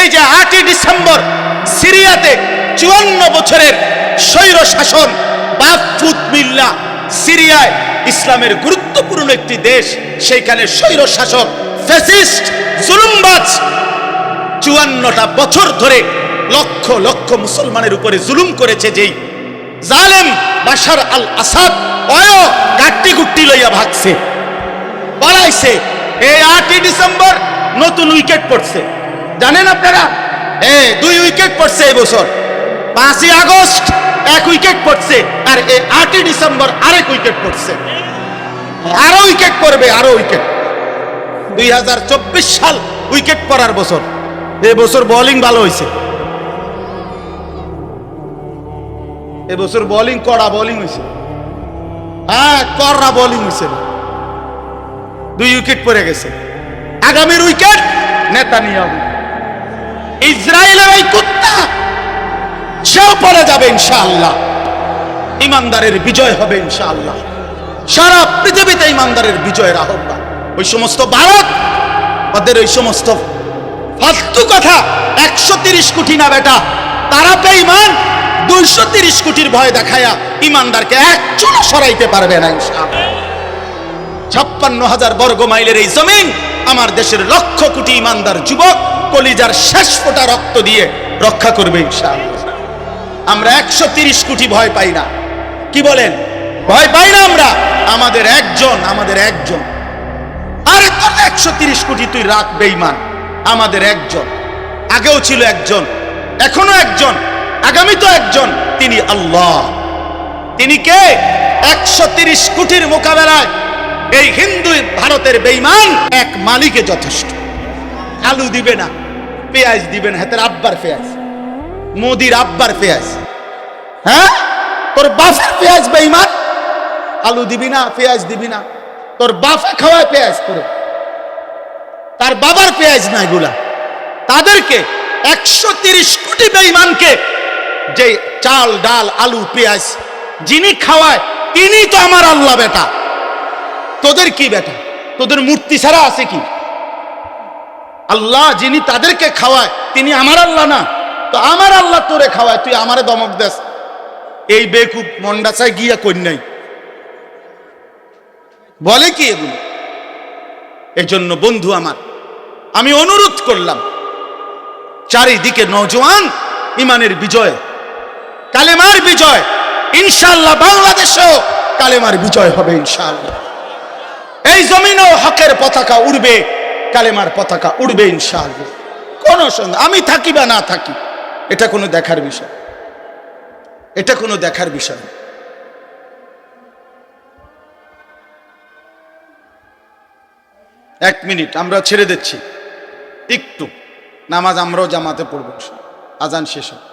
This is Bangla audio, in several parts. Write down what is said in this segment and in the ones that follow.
এই যে 8ই ডিসেম্বর সিরিয়াতে 54 বছরের স্বৈর শাসন বাফুত মিল্লা, সিরিয়ায় ইসলামের গুরুত্বপূর্ণ একটি দেশ, সেইখানে স্বৈর শাসক ফ্যাসিস্ট জুলুমবাজ 54টা বছর ধরে লক্ষ লক্ষ মুসলমানের উপরে জুলুম করেছে যেই জালেম বাশার আল আসাদ, অয় গাট্টি গুট্টি লইয়া ভাগছে, পালাইছে। এই 8ই ডিসেম্বর নতুন উইকেট পড়ছে, জানেন আপনারা? 2 উইকেট পড়ছে এই বছর। 5ই আগস্ট 1 উইকেট পড়ছে, আর এই 8ই ডিসেম্বর আরেক উইকেট পড়ছে। আরো উইকেট পড়বে, আরো উইকেট। 2024 সাল উইকেট পড়ার বছর। এই বছর বোলিং ভালো হয়েছে, এবছর বোলিং কড়া বোলিং হয়েছে। হ্যাঁ, কড়া বোলিং হয়েছে। 2 উইকেট পড়ে গেছে। আগামীর উইকেট নেতানিয়াহু, ইসরায়েলের ওই কুত্তা, সেও পড়ে যাবে ইনশাআল্লাহ। ইমানদারের বিজয় হবে ইনশাআল্লাহ। সারা পৃথিবীতে ইমানদারের বিজয়ের আহ্বান। ওই সমস্ত ভারত, ওদের ওই সমস্ত ফালতু কথা, 130 কোটি না বেটা, তারা বেঈমান 230 কোটির ভয় দেখায়া ইমানদারকে একচুল সরাইতে পারবে না ইনশাআল্লাহ। 56,000 বর্গ মাইলের এই জমিন আমার দেশের লক্ষ কোটি ইমানদার যুবক কলিজার শেষ ফোঁটা রক্ত দিয়ে রক্ষা করবে ইনশাআল্লাহ। আমরা 130 কোটি ভয় পাই না। কি বলেন? ভয় পাই না আমরা। আমাদের একজন। আরে তোর 130 কোটি তুই রাখ বেঈমান, আমাদের একজন। আগেও ছিল একজন, এখনো একজন, আগামী তো একজন, তিনি আল্লাহ। তিনি কে? 130 কোটির মোকাবেলায় এই হিন্দু ভারতের বেঈমান এক মালিকে যথেষ্ট। আলু দিবে না, পেঁয়াজ দিবে না, হাতের আব্বার পেঁয়াজ, মোদির আব্বার পেঁয়াজ। হ্যাঁ, তোর বাপের পেঁয়াজ বেঈমান। আলু দিবি না, পেঁয়াজ দিবি না, তোর বাপে খাওয়ায় পেঁয়াজ করে, তার বাবার পেঁয়াজ না এগুলা। তাদেরকে 130 কোটি বেঈমানকে যে চাল ডাল আলু পেঁয়াজ যিনি খাওয়ায়, তিনি তো আমার আল্লাহ বেটা। তোদের কি বেটা? তোদের মূর্তি ছাড়া আছে কি? আল্লাহ যিনি তাদেরকে খাওয়ায়, তিনি আমার আল্লাহ না? তো আমার আল্লাহ তোরে খাওয়ায়, তুই আমারে দমক দেস। এই বেকুব মন্ডাসায় গিয়া কই নাই, বলে কি এগুলো? এই জন্য বন্ধু আমার, আমি অনুরোধ করলাম, চারিদিকে নওজোয়ান, ইমানের বিজয়, কালেমার বিজয় ইনশাআল্লাহ। বাংলাদেশেও কালেমার বিজয় হবে ইনশাআল্লাহ। এই জমিনেও হকের পতাকা উড়বে, কালেমার পতাকা উড়বে ইনশাআল্লাহ। কোন সন্দেহ, আমি থাকি বা না থাকি, এটা কোনো দেখার বিষয়, এটা কোনো দেখার বিষয়। 1 মিনিট আমরা ছেড়ে দিচ্ছি, একটু নামাজ আমরাও জামাতে পড়ব, আজান শেষ হবে।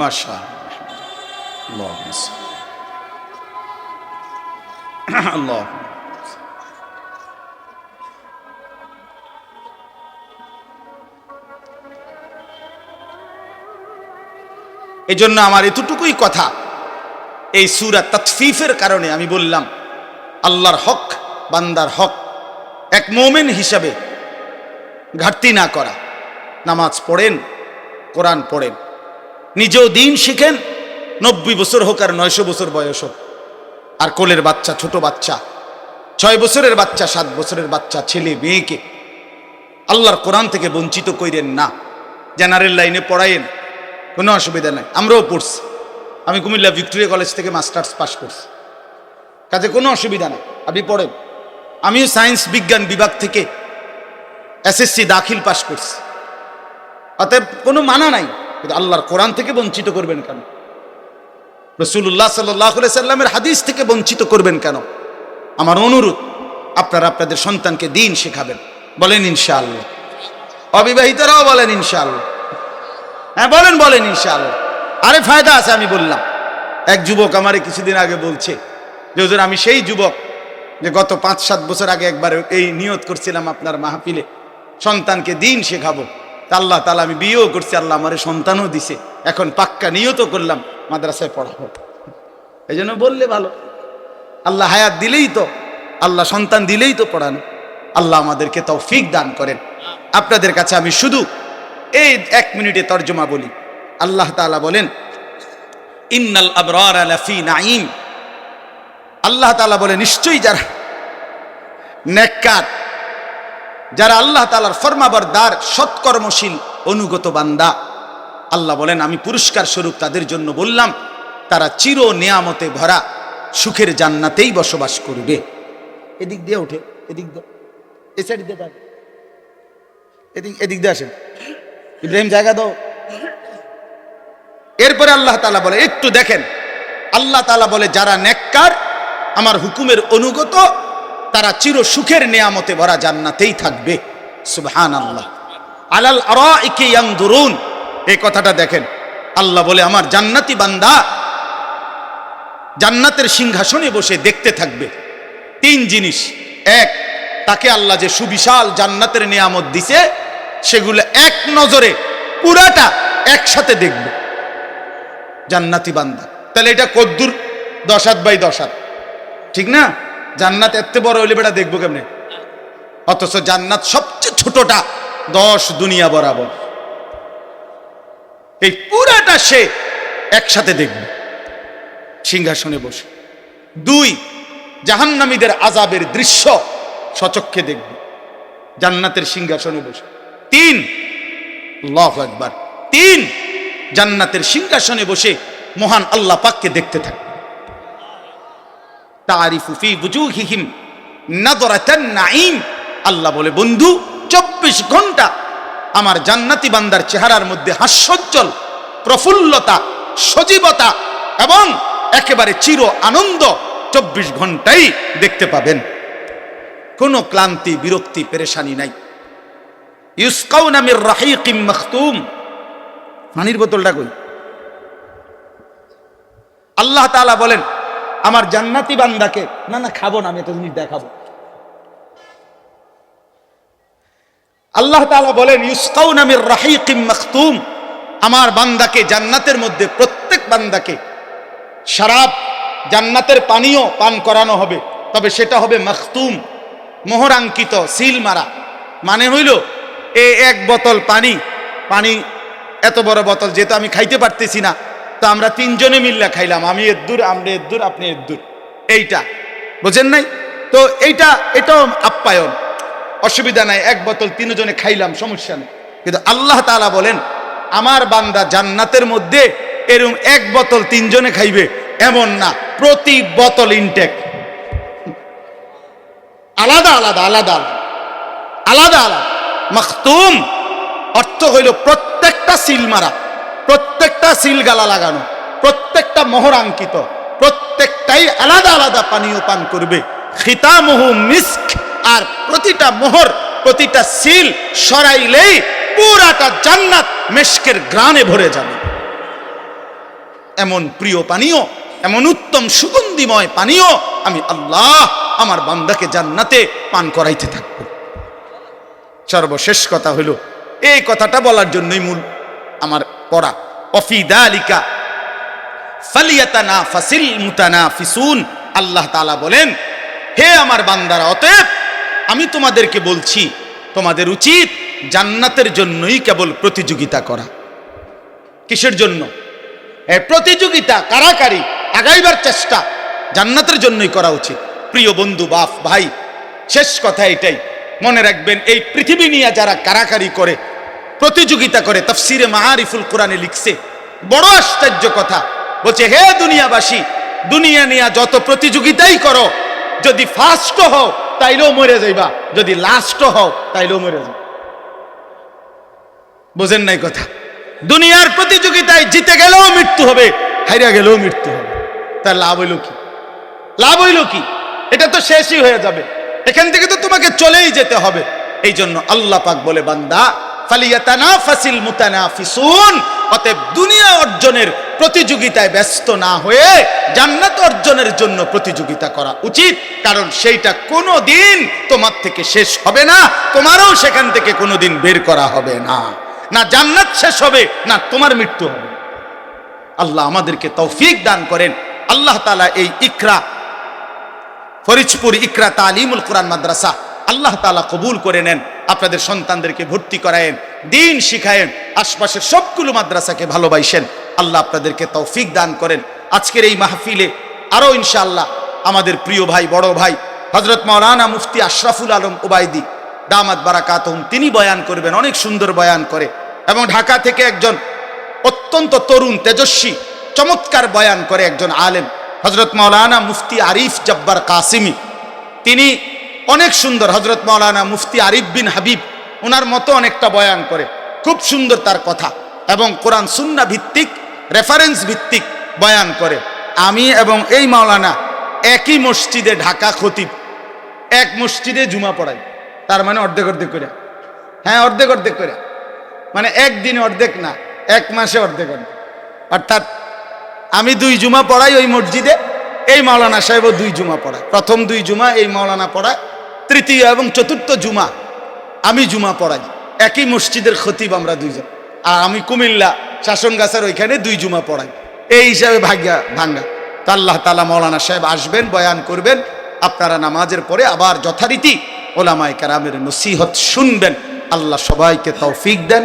মাশাআল্লাহ, আল্লাহ। এই জন্য আমার এতটুকুই কথা, এই সূরা তাতফিফের কারণে আমি বললাম, আল্লাহর হক, বান্দার হক, এক মুমিন হিসাবে ঘাটতি না করা। নামাজ পড়েন, কোরআন পড়েন, নিজেও দিন শিখেন, 90 বছর হোক আর 900 বছর বয়স হোক। আর কোলের বাচ্চা, ছোট বাচ্চা, 6 বছরের বাচ্চা, 7 বছরের বাচ্চা, ছেলে মেয়েকে আল্লাহর কোরআন থেকে বঞ্চিত কইরেন না। জেনারেল লাইনে পড়ায়েন, কোনো অসুবিধা নাই, আমরাও পড়ছি। আমি কুমিল্লা ভিক্টোরিয়া কলেজ থেকে মাস্টার্স পাস করছি, কাজে কোনো অসুবিধা নাই, আপনি পড়েন। আমিও সায়েন্স বিজ্ঞান বিভাগ থেকে এসএসসি দাখিল পাস করছি। অতএব কোনো মানা নাই, কিন্তু আল্লাহর কোরআন থেকে বঞ্চিত করবেন কেন? রাসূলুল্লাহ সাল্লাল্লাহু আলাইহি সাল্লামের হাদিস থেকে বঞ্চিত করবেন কেন? আমার অনুরোধ, আপনারা আপনাদের সন্তানকে দ্বীন শেখাবেন। বলেন ইনশাআল্লাহ। অবিবাহিতরাও বলেন ইনশাআল্লাহ। হ্যাঁ বলেন বলেন ইনশাআল্লাহ। আরে ফায়দা আছে। আমি বললাম, এক যুবক আমারে কিছুদিন আগে বলছে যে হুজুর, আমি সেই যুবক যে গত 5-7 বছর আগে একবার এই নিয়ত করছিলাম আপনার মাহফিলে সন্তানকে দ্বীন শেখাবো। তা আল্লাহ তাআলা, আমি বিয়েও করছি, আল্লাহ আমারে সন্তানও দিছে, এখন পাক্কা নিয়তও করলাম মাদ্রাসায় পড়াবো। এই জন্য বললে ভালো, আল্লাহ হায়াত দিলেই তো, আল্লাহ সন্তান দিলেই তো পড়ানো। আল্লাহ আমাদেরকে তৌফিক দান করেন। আপনাদের কাছে আমি শুধু এই 1 মিনিটে তর্জমা বলি। আল্লাহ তাআলা বলেন, ইন্নাল আবরারা লাফি নাঈম। আল্লাহ তাআলা বলে, নিশ্চয়ই যারা নেককার, যারা আল্লাহ তাআলার ফরমাবরদার, সৎকর্মশীল, অনুগত বান্দা, আল্লাহ বলেন আমি পুরস্কার স্বরূপ তাদের জন্য বললাম তারা চির নিয়ামতে ভরা সুখের জান্নাতেই বসবাস করবে। এদিক দিয়ে ওঠে, এদিক দিয়ে, এ সাইড দিয়ে যাবে, এদিক দিয়ে আসেন, ইব্রাহিম জায়গা দাও। এরপরে আল্লাহ তাআলা বলে, একটু দেখেন, আল্লাহ তাআলা বলে যারা নেককার, আমার হুকুমের অনুগত, তারা চির সুখের নিয়ামতে ভরা জান্নাতেই থাকবে। সুবহানাল্লাহ। আলাল আরাইকি ইয়ানজুরুন, এই কথাটা দেখেন। আল্লাহ বলে আমার জান্নাতি বান্দা জান্নাতের সিংহাসনে বসে দেখতে থাকবে 3 জিনিস। 1, তাকে আল্লাহ যে সুবিশাল জান্নাতের নিয়ামত দিছে সেগুলো এক নজরে পুরাটা একসাথে দেখবে জান্নাতি বান্দা। তাহলে এটা কদ্দুর 10 হাত বাই 10 হাত, ঠিক না? জান্নাত এত বড় হইলে বেটা দেখবো কেমনে? অথচ জান্নাত সবচেয়ে ছোটটা 10 দুনিয়া বরাবর, এই পুরাটা সে একসাথে দেখবে সিংহাসনে বসে। 2, জাহান্নামীদের আযাবের দৃশ্য সচক্ষে দেখবে জান্নাতের সিংহাসনে বসে। 3, আল্লাহু আকবার, 3, জান্নাতের সিংহাসনে বসে মহান আল্লাহ পাককে দেখতে থাকবে। তারিফু ফি বুজুহিহিম নাদরাতান নাঈম। আল্লাহ বলে, বন্ধু 24 ঘন্টা আমার জান্নাতি বান্দার চেহারার মধ্যে হাস্যোজ্জ্বল প্রফুল্লতা, সজীবতা এবং একেবারে চির আনন্দ 24 ঘন্টাই দেখতে পাবেন। কোনো ক্লান্তি, বিরক্তি, পেরেশানি নাই। ইউসকাউনা মির রাহিকিম মাখতুম। পানির বোতলটা কই? আল্লাহ তাআলা বলেন আমার জান্নাতি বান্দাকে, না খাবো না, আমি একটা জিনিস দেখাবো। আল্লাহ তাআলা বলেন ইউসকাউনা মির রাহিকিম মাখতুম, আমার বান্দাকে জান্নাতের মধ্যে প্রত্যেক বান্দাকে শরাব, জান্নাতের পানীয় পান করানো হবে, তবে সেটা হবে মাখতুম, মোহরাঙ্কিত, সিল মারা। মানে হইল এই 1 বোতল পানি এত বড় বোতল, যেহেতু আমি খাইতে পারতেছি না, তো আমরা 3 জনে মিল্লা খাইলাম, আমি এদ্দুর, আমরা এদ্দুর, আপনি এদ্দুর, এইটা বুঝেন নাই তো? এটাও আপ্যায়ন, অসুবিধা নাই, 1 বোতল 3 জনে খাইলাম, সমস্যা নেই। কিন্তু আল্লাহ তাআলা বলেন আমার বান্দা জান্নাতের মধ্যে এরকম 1 বোতল 3 জনে খাইবে এমন না, প্রতি বোতল ইনটেক, আলাদা আলাদা আলাদা আলাদা আলাদা। মাখতুম অর্থ হইল প্রত্যেকটা সিল মারা, প্রত্যেকটা সিল গালা লাগানো, প্রত্যেকটা মোহরাঙ্কিত, প্রত্যেকটাই আলাদা আলাদা পানীয় পান করবে। খিতামুহু মিস্ক, আর প্রতিটা মোহর, প্রতিটা সিল সরাইলেই পুরাটা জান্নাত মিস্কের ঘ্রাণে ভরে যাবে। এমন প্রিয় পানীয়, এমন উত্তম সুগন্ধিময় পানীয় আমি আল্লাহ আমার বান্দাকে জান্নাতে পান করাইতে থাকবো। সর্বশেষ কথা হলো, এই কথাটা বলার জন্যই মূল আমার পড়া। ওয়াফি যালিকা ফালিয়াতানাফাসিল মুতানাফিসুন। আল্লাহ তাআলা বলেন হে আমার বান্দারা, অতএব আমি তোমাদেরকে বলছি তোমাদের উচিত জান্নাতের জন্যই কেবল প্রতিযোগিতা করা। কিসের জন্য? প্রতিযোগিতা, কারাকারি, আগাইবার চেষ্টা জান্নাতের জন্যই করা উচিত। প্রিয় বন্ধু, বাপ ভাই, শেষ কথা এটাই মনে রাখবেন, এই পৃথিবী নিয়ে যারা কারাকারি করে, প্রতিযোগিতা করে, তাফসিরে মাআরিফুল কোরআনে লিখছে বড় আশ্চর্য কথা। বলছে, হে দুনিয়াবাসী, দুনিয়া নিয়ে যত প্রতিযোগিতাই করো, যদি ফার্স্ট হও তাইলেও মরে যাইবা, যদি লাস্ট হও তাইলেও মরে যাবে। বোঝেন নাই কথা? দুনিয়ার প্রতিযোগিতায় জিতে গেলেও মৃত্যু হবে, হাইরা গেলেও মৃত্যু হবে। তার লাভ হইল কি? লাভ হইল কি? এটা তো শেষই হয়ে যাবে, এখান থেকে তো তোমাকে চলেই যেতে হবে। এই জন্য আল্লাহ পাক বলে, বান্দা ফালিয়াতানাফাসিল মুতানাফিসুন, অতএব দুনিয়া অর্জনের প্রতিযোগিতায় ব্যস্ত না হয়ে জান্নাত অর্জনের জন্য প্রতিযোগিতা করা উচিত। কারণ সেইটা কোনোদিন তোমার থেকে শেষ হবে না, তোমারও সেখান থেকে কোনোদিন বের করা হবে না। না জান্নাত শেষ হবে, না তোমার মৃত্যু হবে। আল্লাহ আমাদেরকে তৌফিক দান করেন। আল্লাহ তাআলা এই ইকরা ফরিদপুর ইকরা তালিমুল কোরআন মাদ্রাসা আল্লাহ তাআলা কবুল করে নেন। আপনাদের সন্তানদেরকে ভর্তি করায়েন, দিন শিখায়েন, আশপাশের সবগুলো মাদ্রাসাকে ভালোবাসেন। আল্লাহ আপনাদেরকে তৌফিক দান করেন। আজকের এই মাহফিলে আরো ইনশাআল্লাহ আমাদের প্রিয় ভাই, বড় ভাই হযরত মাওলানা মুফতি আশরাফুল আলম ওবায়দী দামাত বারাকাতুহুম, তিনি বয়ান করবেন। অনেক সুন্দর বয়ান করে, এবং ঢাকা থেকে একজন অত্যন্ত তরুণ, তেজস্বী, চমৎকার বয়ান করে একজন আলেম হযরত মাওলানা মুফতি আরিফ জব্বার কাসিমি, তিনি অনেক সুন্দর। হযরত মাওলানা মুফতি আরিফ বিন হাবিব, ওনার মতো অনেকটা বয়ান করে, খুব সুন্দর তার কথা, এবং কোরআন সুন্নাহ ভিত্তিক, রেফারেন্স ভিত্তিক বয়ান করে। আমি এবং এই মাওলানা একই মসজিদে, ঢাকা খতিব, এক মসজিদে জুমা পড়াই। তার মানে অর্ধেক অর্ধেক করে, হ্যাঁ অর্ধেক অর্ধেক করে, মানে একদিনে অর্ধেক না, এক মাসে অর্ধেক অর্ধেক। অর্থাৎ আমি 2 জুমা পড়াই ওই মসজিদে, এই মাওলানা সাহেবও 2 জুমা পড়ায়। প্রথম 2 জুমা এই মাওলানা পড়ায়, তৃতীয় এবং চতুর্থ জুমা আমি জুমা পড়াই। একই মসজিদের খতিব আমরা 2 জন। আর আমি কুমিল্লা শাসনগাছার ওইখানে 2 জুমা পড়াই। এই হিসাবে ভাঙ্গা। তো আল্লাহ তাআলা মাওলানা সাহেব আসবেন, বয়ান করবেন, আপনারা নামাজের পরে আবার যথারীতি ওলামায়ে কেরামের নসিহত শুনবেন। আল্লাহ সবাইকে তৌফিক দেন।